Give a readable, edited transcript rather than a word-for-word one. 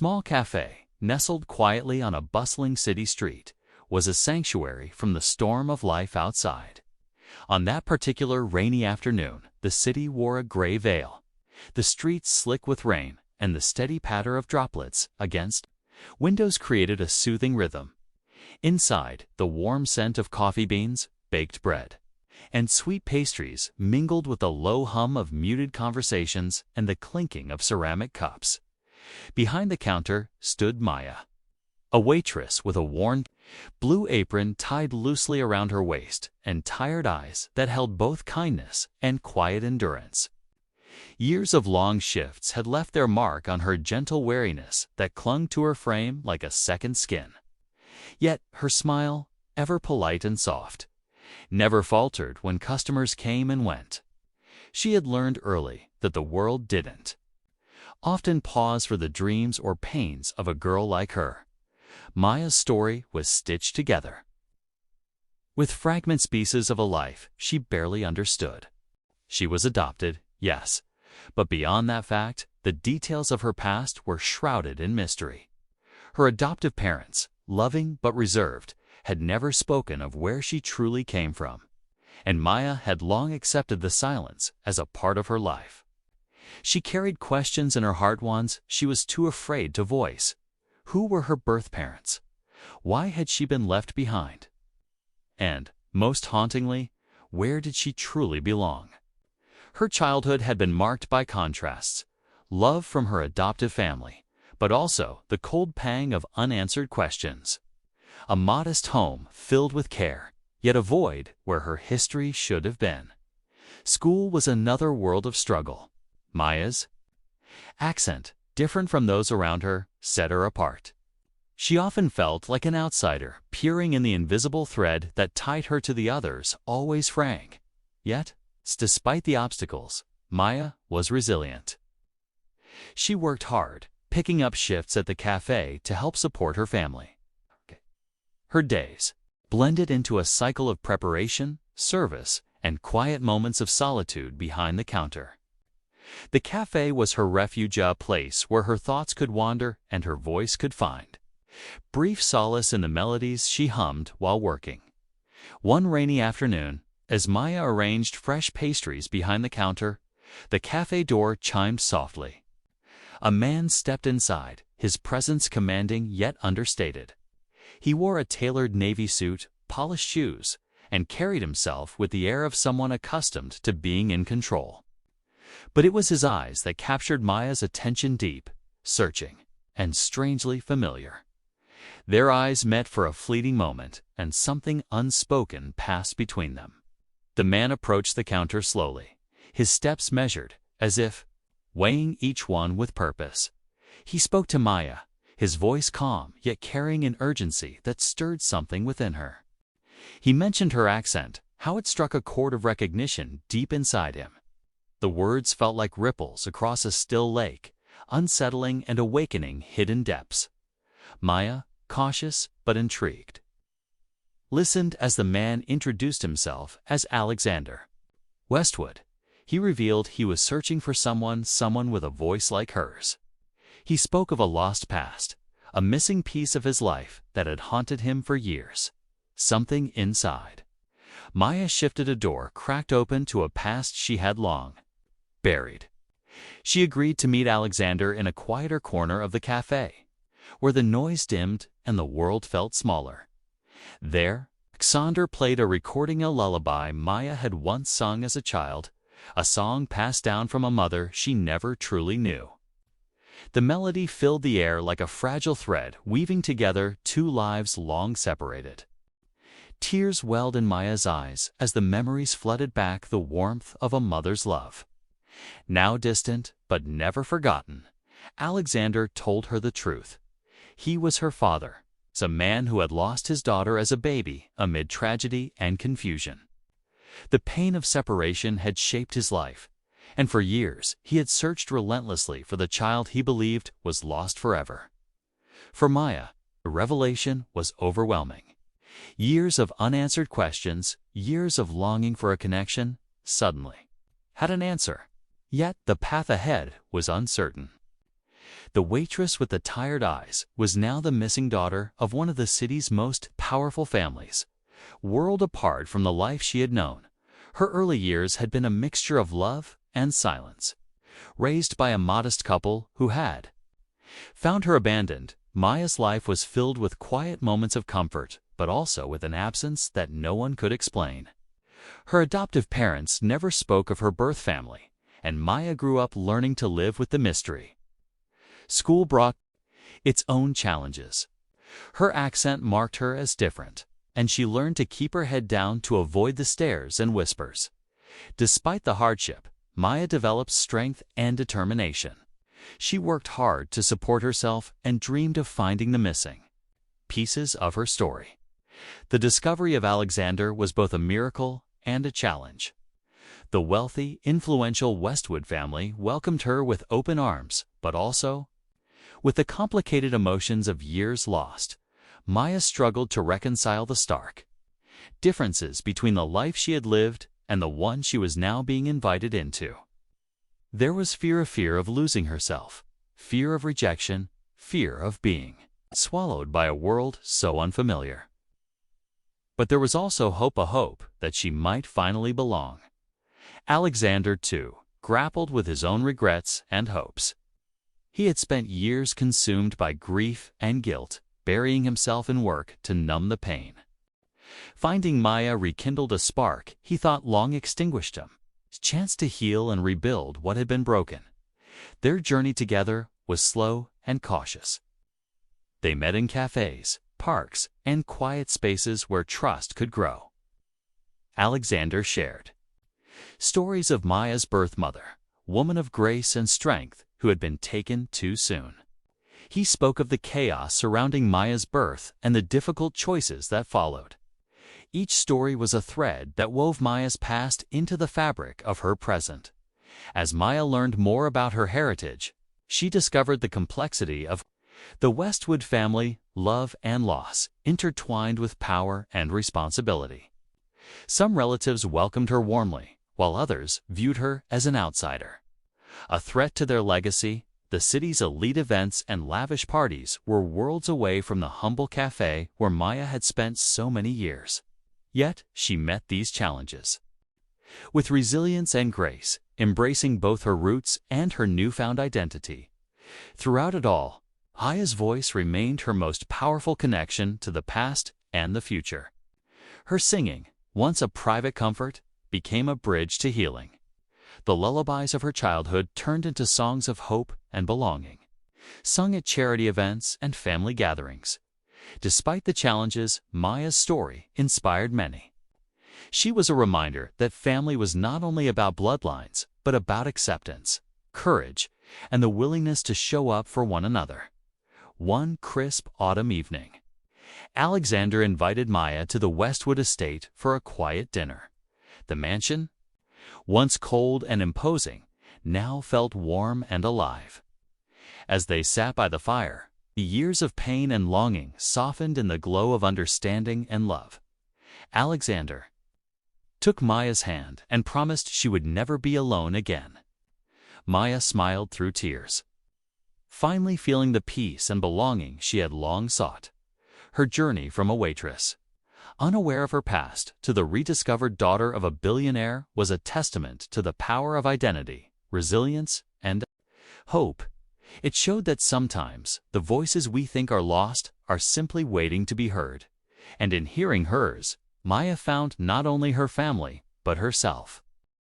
Small café, nestled quietly on a bustling city street, was a sanctuary from the storm of life outside. On that particular rainy afternoon, the city wore a gray veil. The streets slick with rain, and the steady patter of droplets against windows created a soothing rhythm. Inside, the warm scent of coffee beans, baked bread, and sweet pastries mingled with the low hum of muted conversations and the clinking of ceramic cups. Behind the counter stood Maya, a waitress with a worn blue apron tied loosely around her waist and tired eyes that held both kindness and quiet endurance. Years of long shifts had left their mark on her gentle wariness that clung to her frame like a second skin. Yet her smile, ever polite and soft, never faltered when customers came and went. She had learned early that the world didn't often pause for the dreams or pains of a girl like her. Maya's story was stitched together with fragments pieces of a life she barely understood. She was adopted, yes, but beyond that fact, the details of her past were shrouded in mystery. Her adoptive parents, loving but reserved, had never spoken of where she truly came from, and Maya had long accepted the silence as a part of her life. She carried questions in her heart, ones she was too afraid to voice. Who were her birth parents? Why had she been left behind? And, most hauntingly, where did she truly belong? Her childhood had been marked by contrasts: love from her adoptive family, but also the cold pang of unanswered questions. A modest home filled with care, yet a void where her history should have been. School was another world of struggle. Maya's accent, different from those around her, set her apart. She often felt like an outsider, peering in the invisible thread that tied her to the others, always frank. Yet, despite the obstacles, Maya was resilient. She worked hard, picking up shifts at the cafe to help support her family. Her days blended into a cycle of preparation, service, and quiet moments of solitude behind the counter. The cafe was her refuge, a place where her thoughts could wander and her voice could find brief solace in the melodies she hummed while working. One rainy afternoon, as Maya arranged fresh pastries behind the counter, the cafe door chimed softly. A man stepped inside, his presence commanding yet understated. He wore a tailored navy suit, polished shoes, and carried himself with the air of someone accustomed to being in control. But it was his eyes that captured Maya's attention, deep, searching, and strangely familiar. Their eyes met for a fleeting moment, and something unspoken passed between them. The man approached the counter slowly, his steps measured, as if weighing each one with purpose. He spoke to Maya, his voice calm yet carrying an urgency that stirred something within her. He mentioned her accent, how it struck a chord of recognition deep inside him. The words felt like ripples across a still lake, unsettling and awakening hidden depths. Maya, cautious but intrigued, listened as the man introduced himself as Alexander Westwood. He revealed he was searching for someone with a voice like hers. He spoke of a lost past, a missing piece of his life that had haunted him for years. Something inside Maya shifted, a door cracked open to a past she had long buried. She agreed to meet Alexander in a quieter corner of the cafe, where the noise dimmed and the world felt smaller. There, Alexander played a recording, a lullaby Maya had once sung as a child, a song passed down from a mother she never truly knew. The melody filled the air like a fragile thread weaving together two lives long separated. Tears welled in Maya's eyes as the memories flooded back, the warmth of a mother's love. Now distant, but never forgotten, Alexander told her the truth. He was her father, a man who had lost his daughter as a baby amid tragedy and confusion. The pain of separation had shaped his life, and for years he had searched relentlessly for the child he believed was lost forever. For Maya, the revelation was overwhelming. Years of unanswered questions, years of longing for a connection, suddenly had an answer. Yet the path ahead was uncertain. The waitress with the tired eyes was now the missing daughter of one of the city's most powerful families. World apart from the life she had known, her early years had been a mixture of love and silence. Raised by a modest couple who had found her abandoned, Maya's life was filled with quiet moments of comfort, but also with an absence that no one could explain. Her adoptive parents never spoke of her birth family, and Maya grew up learning to live with the mystery. School brought its own challenges. Her accent marked her as different, and she learned to keep her head down to avoid the stares and whispers. Despite the hardship, Maya developed strength and determination. She worked hard to support herself and dreamed of finding the missing pieces of her story. The discovery of Alexander was both a miracle and a challenge. The wealthy, influential Westwood family welcomed her with open arms, but also with the complicated emotions of years lost. Maya struggled to reconcile the stark differences between the life she had lived and the one she was now being invited into. There was fear of losing herself, fear of rejection, fear of being swallowed by a world so unfamiliar. But there was also a hope that she might finally belong. Alexander, too, grappled with his own regrets and hopes. He had spent years consumed by grief and guilt, burying himself in work to numb the pain. Finding Maya rekindled a spark he thought long extinguished him, his chance to heal and rebuild what had been broken. Their journey together was slow and cautious. They met in cafes, parks, and quiet spaces where trust could grow. Alexander shared stories of Maya's birth mother, woman of grace and strength who had been taken too soon. He spoke of the chaos surrounding Maya's birth and the difficult choices that followed. Each story was a thread that wove Maya's past into the fabric of her present. As Maya learned more about her heritage, she discovered the complexity of the Westwood family, love and loss, intertwined with power and responsibility. Some relatives welcomed her warmly, while others viewed her as an outsider. A threat to their legacy, the city's elite events and lavish parties were worlds away from the humble café where Maya had spent so many years. Yet she met these challenges with resilience and grace, embracing both her roots and her newfound identity. Throughout it all, Maya's voice remained her most powerful connection to the past and the future. Her singing, once a private comfort, became a bridge to healing. The lullabies of her childhood turned into songs of hope and belonging, sung at charity events and family gatherings. Despite the challenges, Maya's story inspired many. She was a reminder that family was not only about bloodlines, but about acceptance, courage, and the willingness to show up for one another. One crisp autumn evening, Alexander invited Maya to the Westwood estate for a quiet dinner. The mansion, once cold and imposing, now felt warm and alive. As they sat by the fire, the years of pain and longing softened in the glow of understanding and love. Alexander took Maya's hand and promised she would never be alone again. Maya smiled through tears, finally feeling the peace and belonging she had long sought. Her journey from a waitress, unaware of her past, to the rediscovered daughter of a billionaire was a testament to the power of identity, resilience, and hope. It showed that sometimes the voices we think are lost are simply waiting to be heard. And in hearing hers, Maya found not only her family, but herself.